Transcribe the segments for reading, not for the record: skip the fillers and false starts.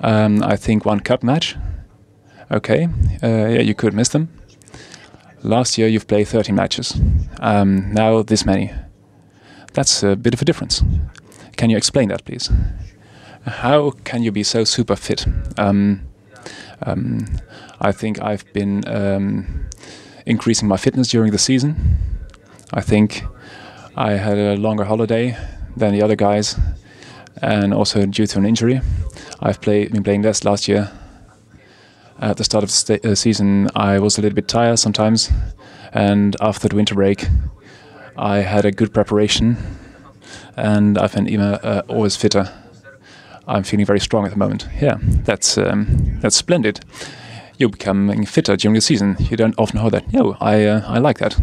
I think one cup match. Okay, yeah, you could miss them. Last year you've played 13 matches. Now this many. That's a bit of a difference. Can you explain that, please? How can you be so super fit? I think I've been increasing my fitness during the season. I think I had a longer holiday than the other guys, and also due to an injury. I've been playing less last year. At the start of the season, I was a little bit tired sometimes, and after the winter break, I had a good preparation, and I've been even always fitter. I'm feeling very strong at the moment. Yeah, that's splendid. You're becoming fitter during the season. You don't often hear that. No, I like that.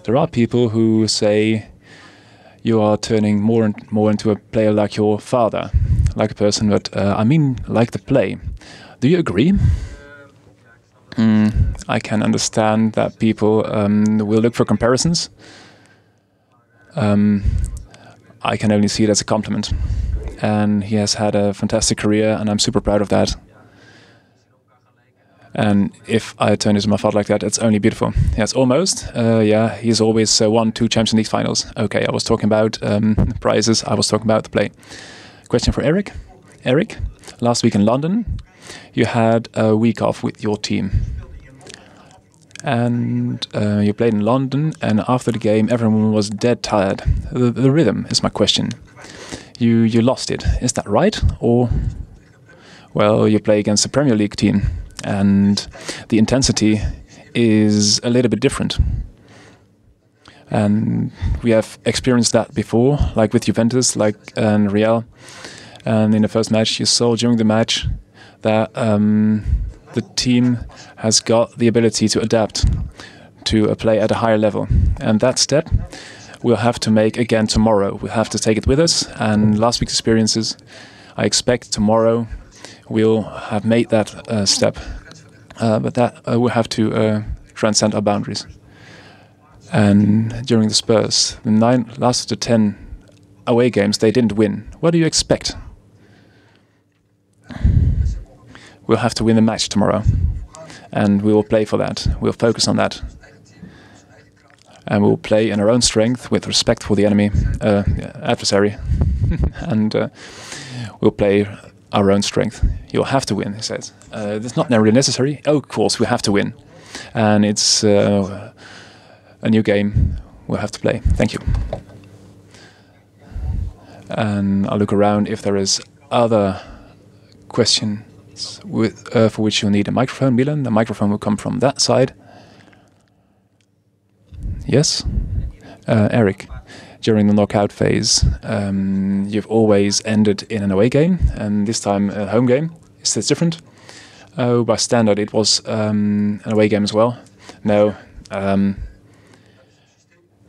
There are people who say you are turning more and more into a player like your father, like a person, but I mean like the play. Do you agree? I can understand that people will look for comparisons. I can only see it as a compliment. And he has had a fantastic career, and I'm super proud of that. And if I turn into my father like that, it's only beautiful. Yes, almost. Yeah, he's always won 2 Champions League finals. Okay, I was talking about prizes. I was talking about the play. Question for Erik. Erik, last week in London, you had a week off with your team. And you played in London, and after the game, everyone was dead tired. The rhythm is my question. You lost it. Is that right? Or, well, you play against a Premier League team, and the intensity is a little bit different. And we have experienced that before, like with Juventus, like Real. And in the first match, you saw during the match that the team has got the ability to adapt to a play at a higher level. And that step we'll have to make again tomorrow. We'll have to take it with us. And last week's experiences, I expect tomorrow we'll have made that step. But that we'll have to transcend our boundaries. And during the Spurs, the last of the 10 away games, they didn't win. What do you expect? We'll have to win the match tomorrow. And we will play for that. We'll focus on that. And we'll play in our own strength with respect for the enemy, adversary. And we'll play our own strength. You'll have to win, he says. It's not really necessary. Oh, of course, we have to win. And it's a new game we'll have to play. Thank you. And I'll look around if there is other questions for which you'll need a microphone. Milan, the microphone will come from that side. Yes? Erik, during the knockout phase, you've always ended in an away game, and this time a home game. Is this different? Oh, by standard it was an away game as well. No,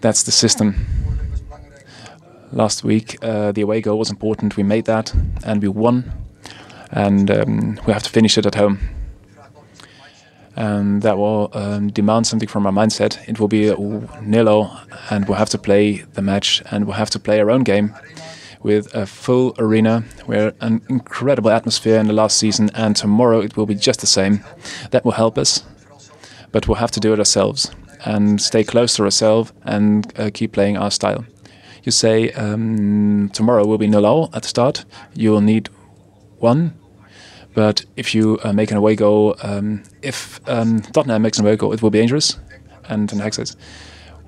that's the system. Last week the away goal was important. We made that, and we won. And we have to finish it at home. And that will demand something from our mindset. It will be 0-0, and we'll have to play the match, and we'll have to play our own game with a full arena, where an incredible atmosphere in the last season, and tomorrow it will be just the same. That will help us, but we'll have to do it ourselves and stay close to ourselves and keep playing our style. You say tomorrow will be 0-0 at the start. You will need 1. But if you make an away goal, if Tottenham makes an away goal, it will be dangerous. And Ten Hag says,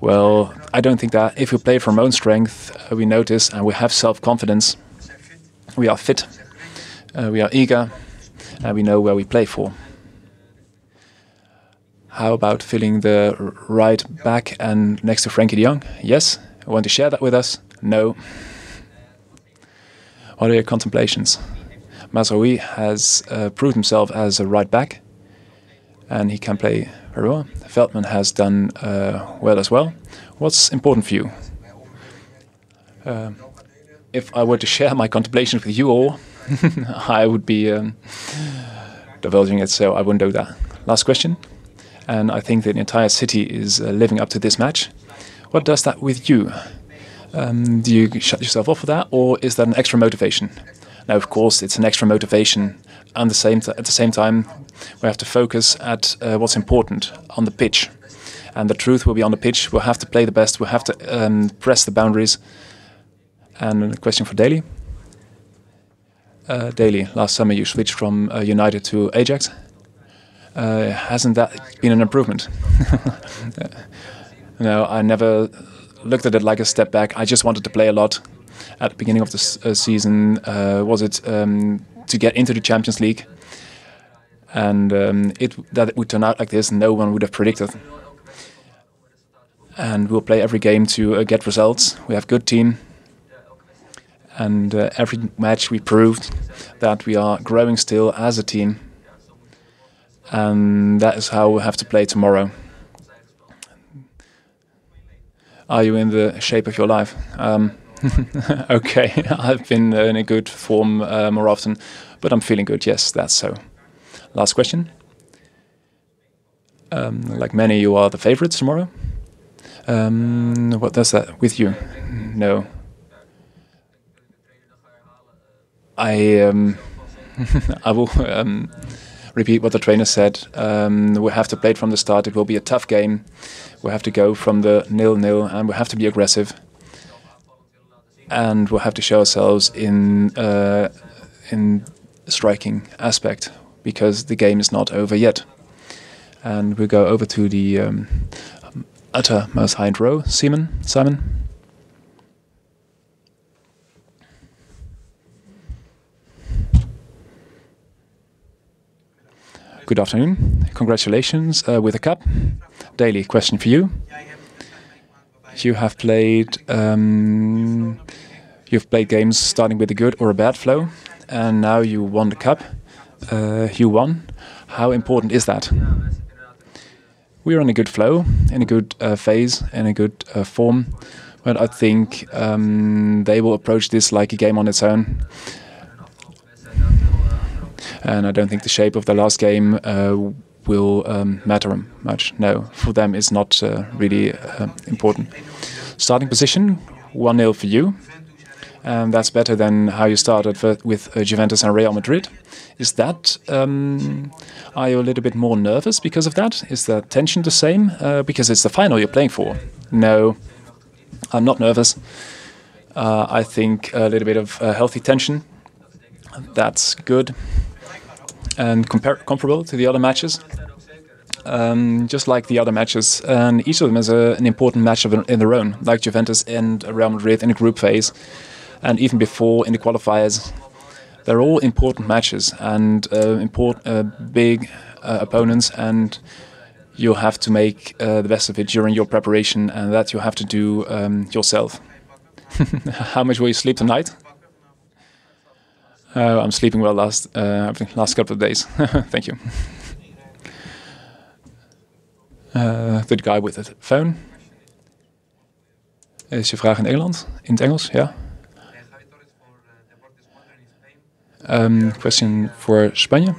well, I don't think that. If we play from our own strength, we notice and we have self-confidence. We are fit, we are eager, and we know where we play for. How about filling the right back and next to Frankie de Jong? Yes. Want to share that with us? No. What are your contemplations? Mazraoui has proved himself as a right back, and he can play very well. Veltman has done well as well. What's important for you? If I were to share my contemplations with you all, I would be divulging it, so I wouldn't do that. Last question, and I think that the entire city is living up to this match. What does that with you? Do you shut yourself off for that, or is that an extra motivation? Now, of course, it's an extra motivation. And at the same time, we have to focus at what's important on the pitch. And the truth will be on the pitch. We'll have to play the best. We'll have to press the boundaries. And a question for Daley. Daley, last summer you switched from United to Ajax. Hasn't that been an improvement? No, I never looked at it like a step back. I just wanted to play a lot. At the beginning of the season, was it to get into the Champions League? And that it would turn out like this, no one would have predicted. And we'll play every game to get results. We have a good team. And every match we proved that we are growing still as a team. And that is how we have to play tomorrow. Are you in the shape of your life? Okay, I've been in a good form more often, but I'm feeling good, yes, that's so. Last question. Like many, you are the favorites tomorrow. What does that with you? No. I will repeat what the trainer said. We have to play it from the start. It will be a tough game. We have to go from the 0-0 and we have to be aggressive. And we'll have to show ourselves in striking aspect because the game is not over yet. And we go over to the uttermost hind row. Simon. Good afternoon. Congratulations with the cup. Daley, question for you. You have played. You've played games starting with a good or a bad flow, and now you won the cup. You won. How important is that? We are in a good flow, in a good phase, in a good form, but I think they will approach this like a game on its own. And I don't think the shape of the last game will matter much. No, for them it's not really important. Starting position, 1-0 for you. And that's better than how you started with Juventus and Real Madrid. Is that, are you a little bit more nervous because of that? Is the tension the same? Because it's the final you're playing for. No, I'm not nervous. I think a little bit of healthy tension. That's good. And comparable to the other matches. Just like the other matches. And each of them is an important match in their own. Like Juventus and Real Madrid in the group phase. And even before in the qualifiers, they're all important matches and big opponents, and you'll have to make the best of it during your preparation, and that you have to do yourself. How much will you sleep tonight? I'm sleeping well last couple of days. Thank you. The guy with the phone. Is je vraag in Nederland? In het Engels, ja. Question voor Spanje.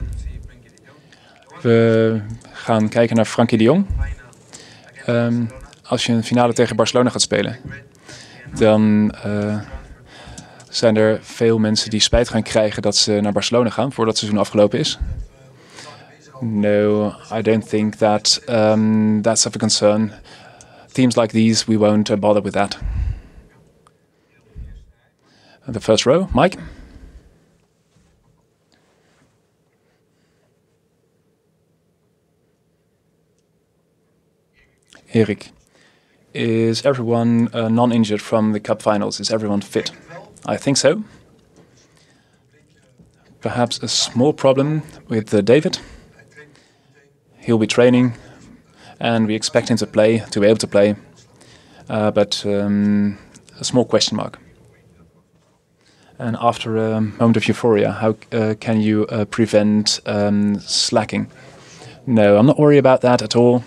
We gaan kijken naar Frenkie de Jong. Als je een finale tegen Barcelona gaat spelen, dan zijn er veel mensen die spijt gaan krijgen dat ze naar Barcelona gaan voordat het seizoen afgelopen is. No, I don't think that that's of a concern. Teams like these, we won't bother with that. The first row, Mike. Erik, is everyone non-injured from the cup finals? Is everyone fit? I think so. Perhaps a small problem with David. He'll be training, and we expect him to be able to play, but a small question mark. And after a moment of euphoria, how can you prevent slacking? No, I'm not worried about that at all.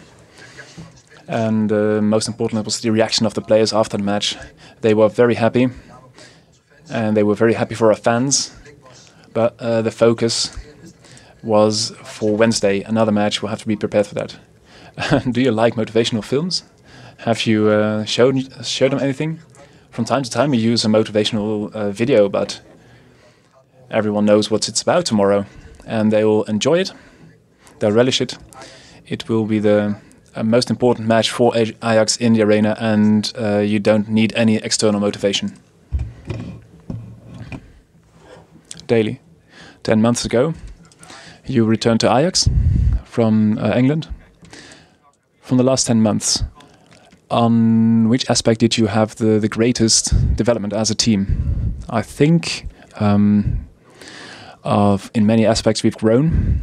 And most important was the reaction of the players after the match. They were very happy, and they were very happy for our fans. But the focus was for Wednesday, another match. We'll have to be prepared for that. Do you like motivational films? Have you showed them anything? From time to time we use a motivational video, but Everyone knows what it's about tomorrow, and they will enjoy it. They'll relish it. It will be the most important match for Ajax in the arena, and you don't need any external motivation. Daley, 10 months ago, you returned to Ajax from England. From the last 10 months, on which aspect did you have the greatest development as a team? I think in many aspects we've grown.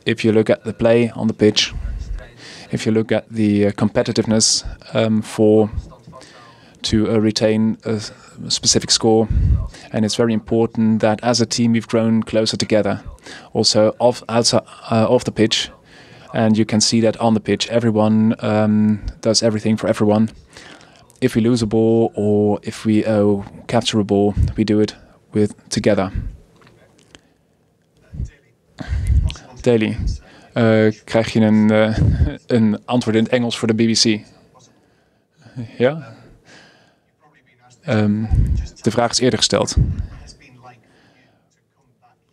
If you look at the play on the pitch, if you look at the competitiveness to retain a specific score, and it's very important that as a team we've grown closer together, also off the pitch, and you can see that on the pitch everyone does everything for everyone. If we lose a ball or if we capture a ball, we do it together. Daley, krijg je een antwoord in het Engels voor de BBC? Ja? De vraag is eerder gesteld.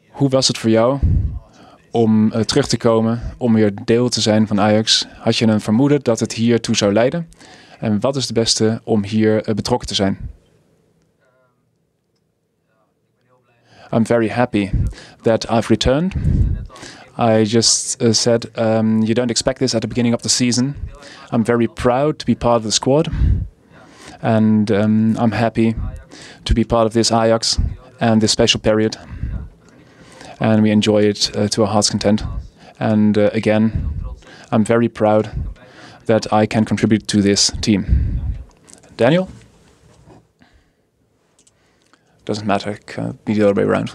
Hoe was het voor jou om terug te komen, om weer deel te zijn van Ajax? Had je een vermoeden dat het hier toe zou leiden? En wat is het beste om hier betrokken te zijn? I'm very happy that I've returned. I just said you don't expect this at the beginning of the season. I'm very proud to be part of the squad. And I'm happy to be part of this Ajax and this special period. And we enjoy it to our heart's content. And again, I'm very proud that I can contribute to this team. Daniel? Doesn't matter, it can be the other way around.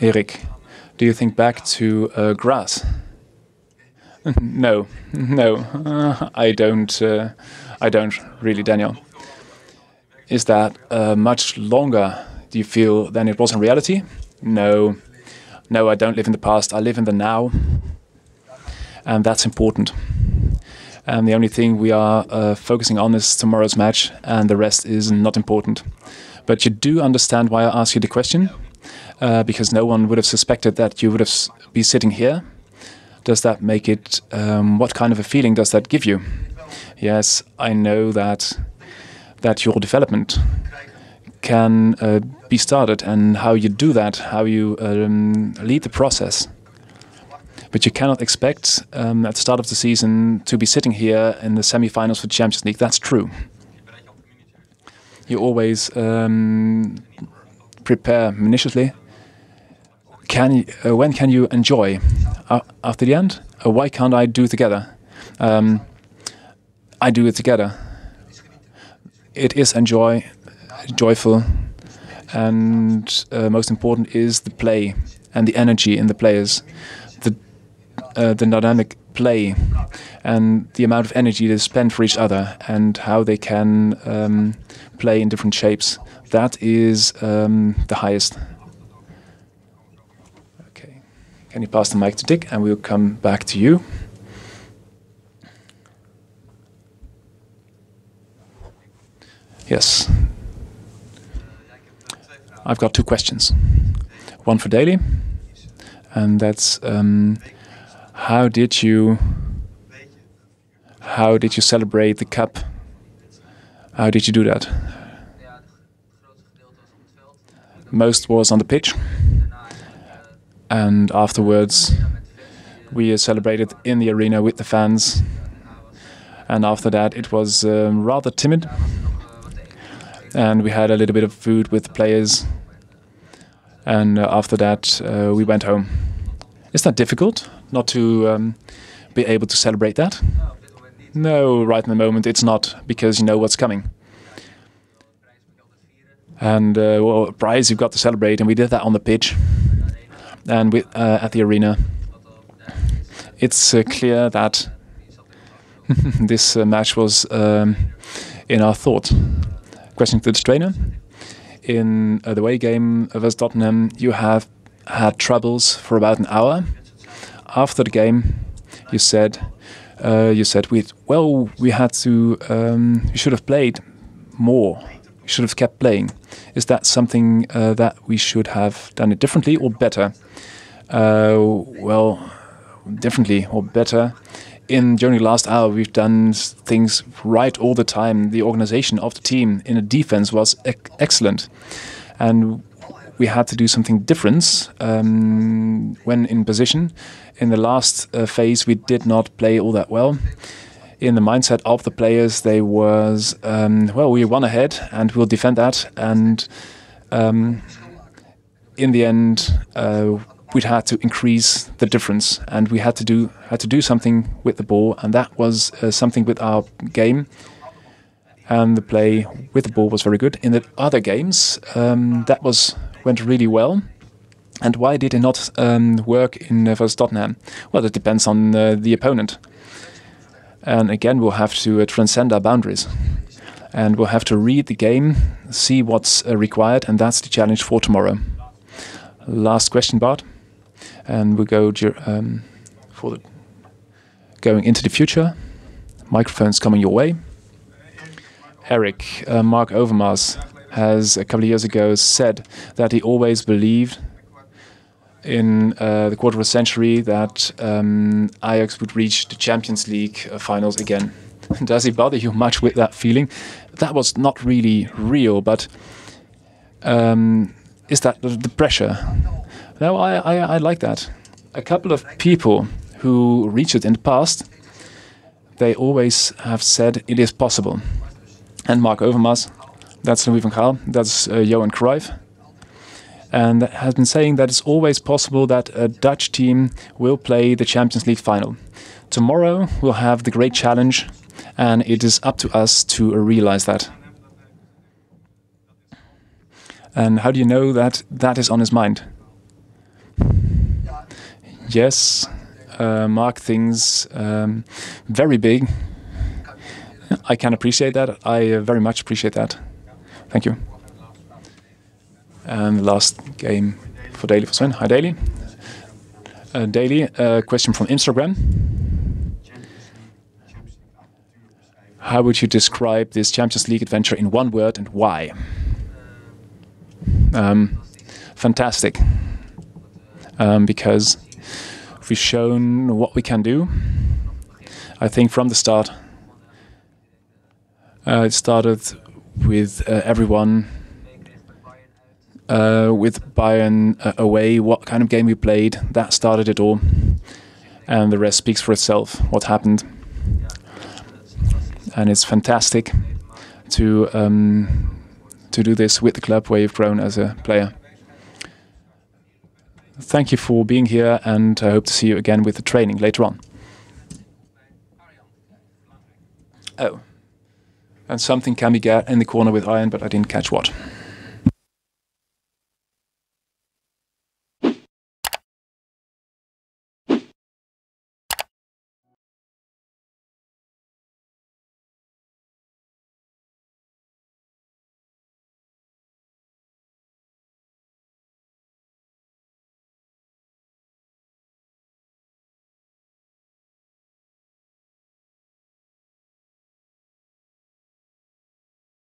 Erik, do you think back to grass? No, I don't really, Daniel. Is that much longer, do you feel, than it was in reality? No, I don't live in the past, I live in the now. And that's important. And the only thing we are focusing on is tomorrow's match, and the rest is not important. But you do understand why I asked you the question, because no one would have suspected that you would have be sitting here. Does that make it, what kind of a feeling does that give you? Yes, I know that your development can be started, and how you do that, how you lead the process. But you cannot expect at the start of the season to be sitting here in the semi-finals for the Champions League. That's true. You always prepare minutiously. When can you enjoy? After the end? Why can't I do it together? I do it together. It is joyful, and most important is the play and the energy in the players. The dynamic play and the amount of energy they spend for each other, and how they can play in different shapes. That is the highest. Okay, can you pass the mic to Dick, and we'll come back to you. Yes. I've got two questions. One for Daley, and that's how did you celebrate the cup? How did you do that? Most was on the pitch, and afterwards we celebrated in the arena with the fans, and after that it was rather timid, and we had a little bit of food with the players, and after that we went home. Is that difficult, not to be able to celebrate that? No, right in the moment it's not, because you know what's coming. And well, a prize you've got to celebrate, and we did that on the pitch and at the arena. It's clear that this match was in our thought. Question to the trainer. In the away game versus Tottenham, you have had troubles for about an hour. After the game, you said we should have played more. We should have kept playing. Is that something that we should have done it differently or better? Well, differently or better. During the last hour, we've done things right all the time. The organization of the team in the defense was excellent. And we had to do something different when in position. In the last phase, we did not play all that well. In the mindset of the players, they was, we run ahead and we'll defend that. And in the end, we'd had to increase the difference, and we had to do something with the ball, and that was something with our game. And the play with the ball was very good. In the other games, that went really well. And why did it not work in versus Tottenham? Well, it depends on the opponent. And again, we'll have to transcend our boundaries. And we'll have to read the game, see what's required, and that's the challenge for tomorrow. Last question, Bart. And we'll go going into the future. Microphones coming your way. Erik, Mark Overmars has a couple of years ago said that he always believed in the quarter of a century that Ajax would reach the Champions League finals again. Does he bother you much with that feeling? That was not really real, but is that the pressure? No, I like that. A couple of people who reached it in the past, they always have said it is possible. And Mark Overmars, that's Louis van Gaal, that's Johan Cruyff. And has been saying that it's always possible that a Dutch team will play the Champions League final. Tomorrow we'll have the great challenge, and it is up to us to realize that. And how do you know that that is on his mind? Yes, Mark thinks very big. I can appreciate that. I very much appreciate that. Thank you. And the last game for Daley for Sven. Hi, Daley. Daley, a question from Instagram. How would you describe this Champions League adventure in one word, and why? Fantastic. Because we've shown what we can do. I think from the start, it started with everyone, with Bayern away, what kind of game we played. That started it all. And the rest speaks for itself, what happened. And it's fantastic to do this with the club where you've grown as a player. Thank you for being here, and I hope to see you again with the training later on. Oh, and something can be got in the corner with Iron, but I didn't catch what.